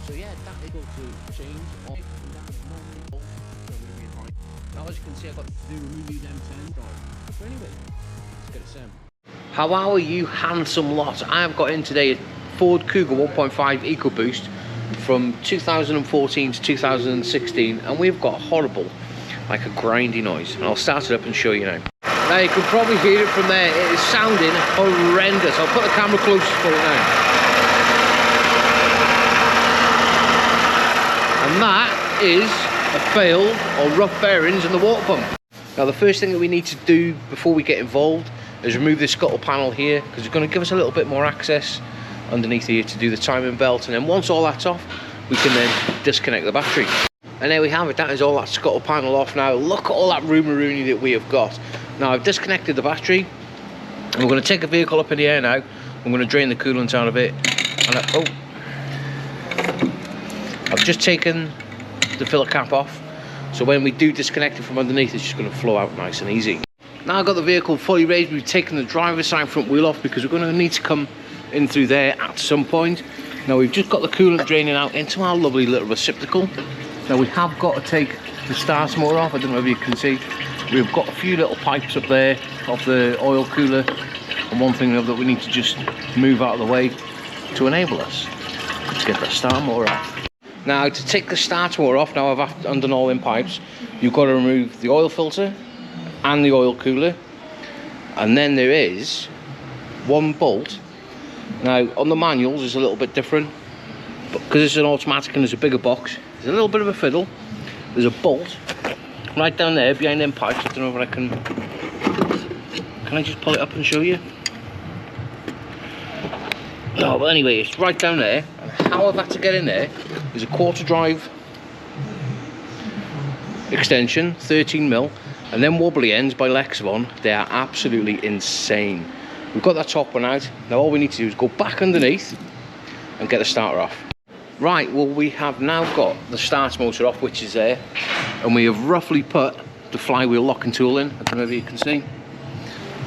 So yeah, that able to change off and that is normally high. Now as you can see, I've got to do remove them 10 drive. So anyway, let's get it set. How are you handsome lot? I've got in today a Ford Cougar 1.5 Ecoboost from 2014 to 2016, and we've got horrible, like a grindy noise. And I'll start it up and show you now. Now you can probably hear it from there. It is sounding horrendous. I'll put the camera closer for it now. And that is a failed or rough bearings in the water pump. Now the first thing that we need to do before we get involved is remove this scuttle panel here, because it's going to give us a little bit more access underneath here to do the timing belt, and then once all that's off we can then disconnect the battery. And there we have it. That is all that scuttle panel off now. Look at all that room-a-rooney that we have got. Now I've disconnected the battery and we're going to take the vehicle up in the air now. I'm going to drain the coolant out of it, and I've just taken the filler cap off, so when we do disconnect it from underneath it's just going to flow out nice and easy. Now I've got the vehicle fully raised. We've taken the driver's side front wheel off because we're going to need to come in through there at some point. Now we've just got the coolant draining out into our lovely little receptacle. Now we have got to take the starter motor off. I don't know if you can see. We've got a few little pipes up there of the oil cooler, and one thing that we need to just move out of the way to enable us to get the starter motor off. Now to take the starter motor off, now I've undone all in pipes, you've got to remove the oil filter and the oil cooler, and then there is one bolt. Now on the manuals it's a little bit different, but because it's an automatic and there's a bigger box, there's a little bit of a fiddle. There's a bolt right down there behind them pipes. I don't know if I can I just pull it up and show you? No, but anyway, it's right down there, and how I've had to get in there is a quarter drive extension, 13mm, and then wobbly ends by Lexavon. They are absolutely insane. We've got that top one out. Now all we need to do is go back underneath and get the starter off. Right, well we have now got the starter motor off, which is there, and we have roughly put the flywheel locking tool in. I don't know if you can see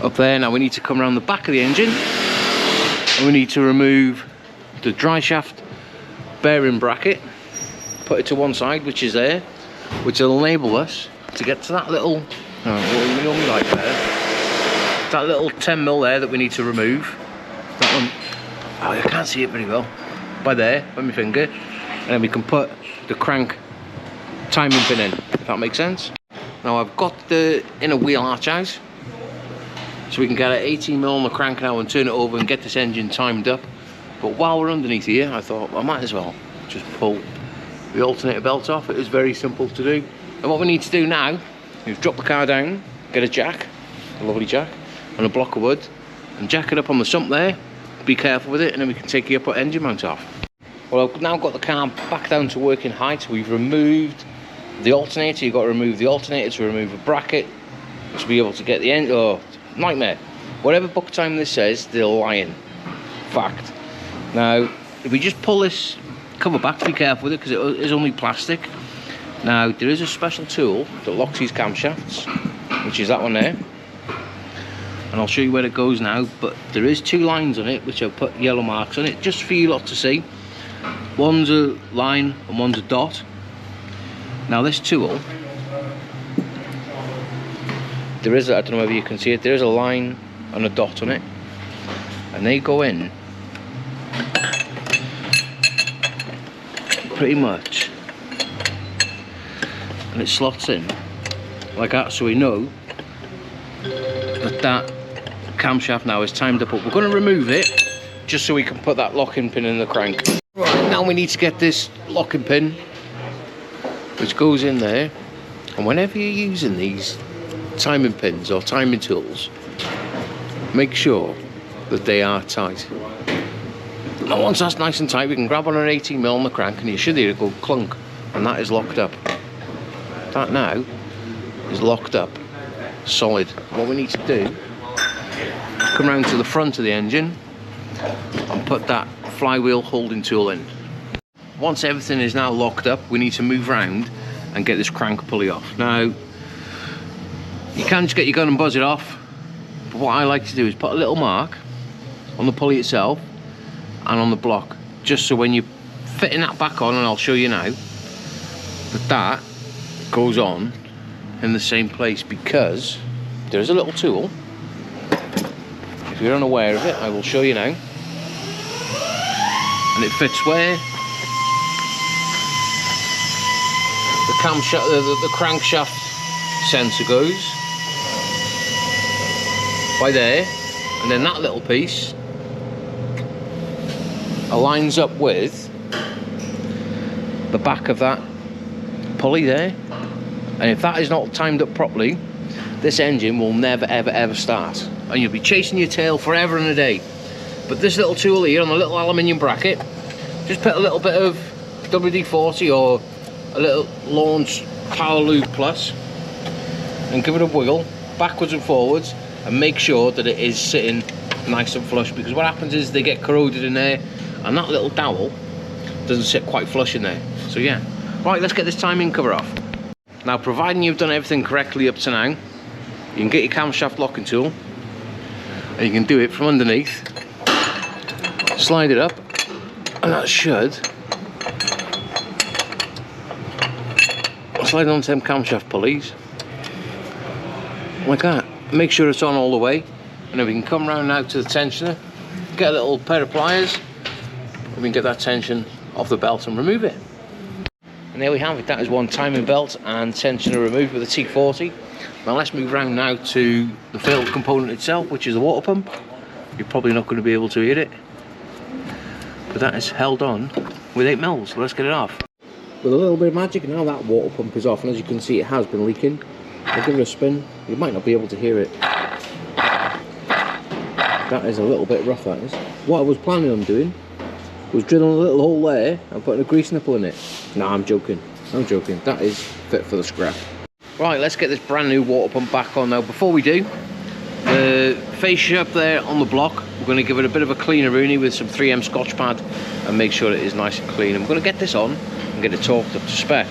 up there. Now we need to come around the back of the engine and we need to remove the dry shaft bearing bracket, put it to one side, which is there, which will enable us to get to that little, what we normally like there, that little 10mm there that we need to remove. That one, oh, I can't see it very well, by there, by my finger, and then we can put the crank timing pin in, if that makes sense. Now I've got the inner wheel arch out, so we can get an 18mm on the crank now and turn it over and get this engine timed up. But while we're underneath here, I thought I might as well just pull the alternator belt off. It is very simple to do. And what we need to do now is drop the car down, get a jack, a lovely jack, and a block of wood, and jack it up on the sump there. Be careful with it, and then we can take the upper engine mount off. Well, I've now got the car back down to working height. We've removed the alternator. You've got to remove the alternator to remove a bracket to be able to get the end. Oh, nightmare. Whatever book time this says, they're lying. Fact. Now, if we just pull this cover back, be careful with it because it is only plastic. Now, there is a special tool that locks these camshafts, which is that one there. And I'll show you where it goes now, but there is two lines on it which I've put yellow marks on it just for you lot to see. One's a line and one's a dot. Now this tool, there is, I don't know whether you can see it, there is a line and a dot on it, and they go in pretty much, and it slots in like that, so we know that camshaft now is timed up. We're going to remove it just so we can put that locking pin in the crank. Right, now we need to get this locking pin which goes in there, and whenever you're using these timing pins or timing tools, make sure that they are tight. Now once that's nice and tight, we can grab on an 18mm on the crank and you should hear it go clunk, and that is locked up. That now is locked up solid. What we need to do, come round to the front of the engine and put that flywheel holding tool in. Once everything is now locked up, we need to move round and get this crank pulley off. Now you can just get your gun and buzz it off, but what I like to do is put a little mark on the pulley itself and on the block, just so when you fitting that back on, and I'll show you now, but that goes on in the same place because there's a little tool. If you're unaware of it, I will show you now. And it fits where the camshaft, the crankshaft sensor goes, by there, and then that little piece aligns up with the back of that pulley there. And if that is not timed up properly, this engine will never ever start, and you'll be chasing your tail forever and a day. But this little tool here on the little aluminium bracket, just put a little bit of WD-40 or a little Launch Power Lube Plus and give it a wiggle backwards and forwards, and make sure that it is sitting nice and flush, because what happens is they get corroded in there and that little dowel doesn't sit quite flush in there. So yeah, right, let's get this timing cover off. Now, providing you've done everything correctly up to now, you can get your camshaft locking tool and you can do it from underneath, slide it up, and that should slide onto them camshaft pulleys like that. Make sure it's on all the way, and then we can come round now to the tensioner, get a little pair of pliers, and we can get that tension off the belt and remove it. And there we have it. That is one timing belt and tensioner removed with a T40. Now let's move round now to the failed component itself, which is the water pump. You're probably not going to be able to hear it, but that is held on with 8mm, so let's get it off. With a little bit of magic, now that water pump is off, and as you can see, it has been leaking. I'll give it a spin. You might not be able to hear it. That is a little bit rough, that is. What I was planning on doing was drilling a little hole there and putting a grease nipple in it. No, I'm joking. I'm joking. That is fit for the scrap. Right, let's get this brand new water pump back on now. Before we do, the fascia up there on the block, we're going to give it a bit of a cleaner rooney with some 3M Scotch pad and make sure it is nice and clean. And we're going to get this on and get it torqued up to spec.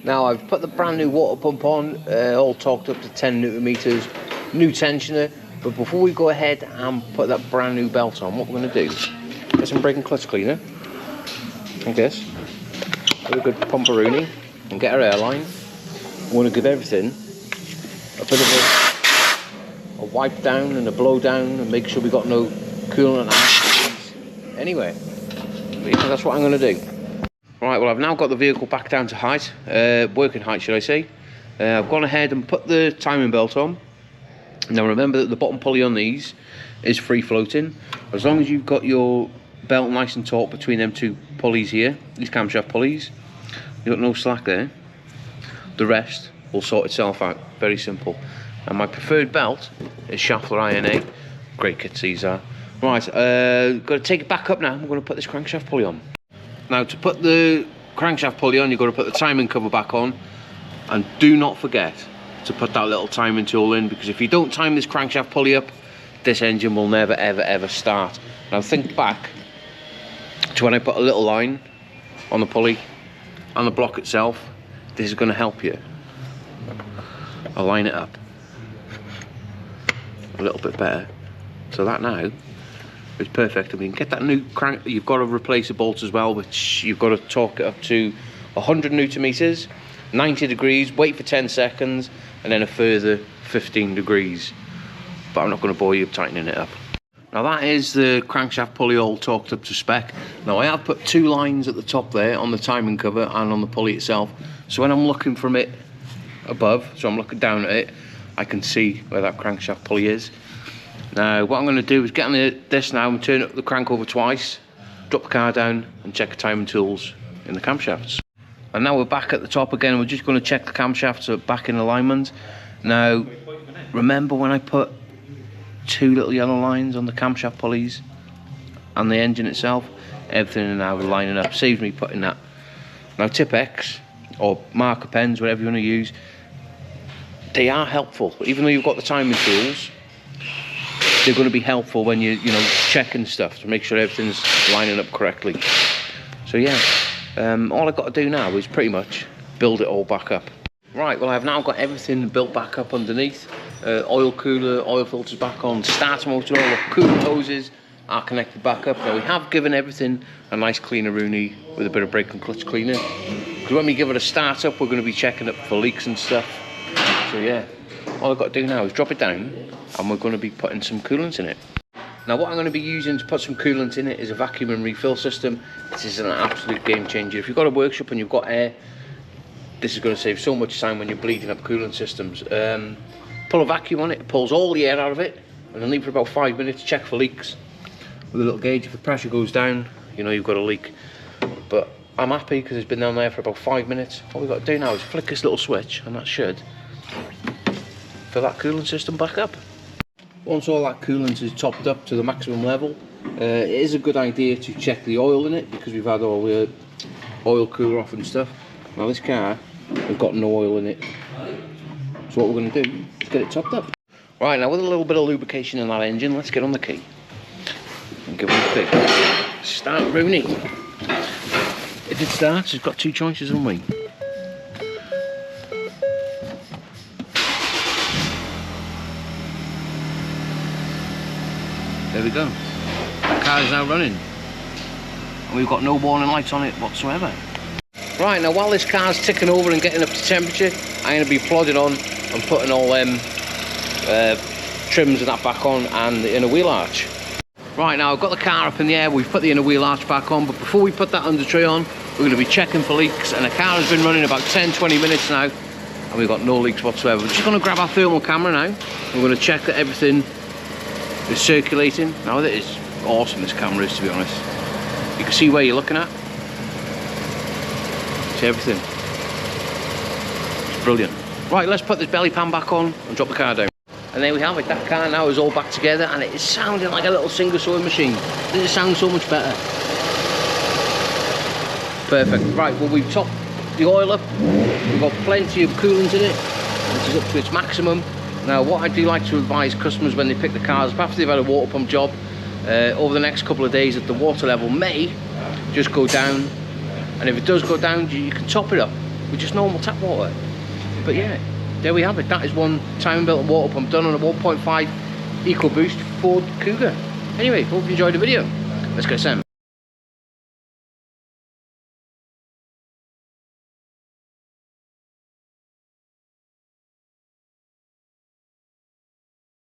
Now I've put the brand new water pump on, all torqued up to 10 Newton meters, new tensioner. But before we go ahead and put that brand new belt on, what we're going to do, get some brake and clutch cleaner, like this, with a good pumperoonie, and get our airline. We're going to give everything a bit of a wipe down and a blow down, and make sure we got no coolant anyway. That's what I'm going to do. Right, well, I've now got the vehicle back down to height, working height should I say. I've gone ahead and put the timing belt on. Now remember that the bottom pulley on these is free floating. As long as you've got your belt nice and taut between them two pulleys here, these camshaft pulleys, you've got no slack there, the rest will sort itself out. Very simple. And my preferred belt is Schaeffler INA. Great kits these are. Right, got to take it back up now. I'm going to put this crankshaft pulley on. Now, to put the crankshaft pulley on, you've got to put the timing cover back on, and do not forget to put that little timing tool in, because if you don't time this crankshaft pulley up, this engine will never ever start. Now think back to when I put a little line on the pulley on the block itself. This is going to help you align it up a little bit better, so that now is perfect. I mean, get that new crank. You've got to replace the bolts as well, which you've got to torque it up to 100 Newton meters, 90 degrees, wait for 10 seconds, and then a further 15 degrees. But I'm not going to bore you tightening it up. Now that is the crankshaft pulley all torqued up to spec. Now I have put 2 lines at the top there on the timing cover and on the pulley itself, so when I'm looking from it above, so I'm looking down at it, I can see where that crankshaft pulley is. Now what I'm going to do is get on this now and turn up the crank over twice, drop the car down and check the timing tools in the camshafts. And now we're back at the top again. We're just going to check the camshafts are back in alignment. Now remember when I put 2 little yellow lines on the camshaft pulleys and the engine itself, everything is now lining up. Saves me putting that. Now Tipp-Ex or marker pens, whatever you want to use, they are helpful. Even though you've got the timing tools, they're going to be helpful when you know, checking stuff to make sure everything's lining up correctly. So yeah, all I've got to do now is pretty much build it all back up. Right, well I've now got everything built back up underneath. Oil cooler, oil filters back on, starter motor, all the coolant hoses, are connected back up. Now we have given everything a nice cleaner rooney with a bit of brake and clutch cleaner, because when we give it a start up we're going to be checking up for leaks and stuff. So yeah, all I've got to do now is drop it down and we're going to be putting some coolant in it. Now what I'm going to be using to put some coolant in it is a vacuum and refill system. This is an absolute game changer. If you've got a workshop and you've got air, this is going to save so much time when you're bleeding up coolant systems. Pull a vacuum on it, pulls all the air out of it, and then leave it for about 5 minutes, check for leaks. With a little gauge, if the pressure goes down, you know you've got a leak. But I'm happy because it's been down there for about 5 minutes. All we've got to do now is flick this little switch, and that should fill that coolant system back up. Once all that coolant is topped up to the maximum level, it is a good idea to check the oil in it, because we've had all the oil cooler off and stuff. Now this car, we've got no oil in it. So what we're going to do is get it topped up. Right, now with a little bit of lubrication in that engine, let's get on the key and give it a big start rooney. If it starts, it's got two choices, haven't we? There we go. The car is now running. And we've got no warning lights on it whatsoever. Right, now while this car's ticking over and getting up to temperature, I'm going to be plodding on and putting all them trims and that back on and the inner wheel arch. Right, now I've got the car up in the air, we've put the inner wheel arch back on, but before we put that under tray on, we're going to be checking for leaks, and the car has been running about 10-20 minutes now, and we've got no leaks whatsoever. We're just going to grab our thermal camera now, and we're going to check that everything is circulating. Now that is awesome, this camera is, to be honest. You can see where you're looking at. See everything. It's brilliant. Right, let's put this belly pan back on and drop the car down. And there we have it, that car now is all back together and it is sounding like a little singer-sewing machine. Doesn't it sound so much better? Perfect. Right, well we've topped the oil up, we've got plenty of coolant in it, which is up to its maximum. Now what I do like to advise customers when they pick the cars, perhaps they've had a water pump job, over the next couple of days that the water level may just go down, and if it does go down you can top it up with just normal tap water. But yeah, there we have it. That is one time built water pump done on a 1.5 Ecoboost Ford Cougar. Anyway, hope you enjoyed the video. Let's get some.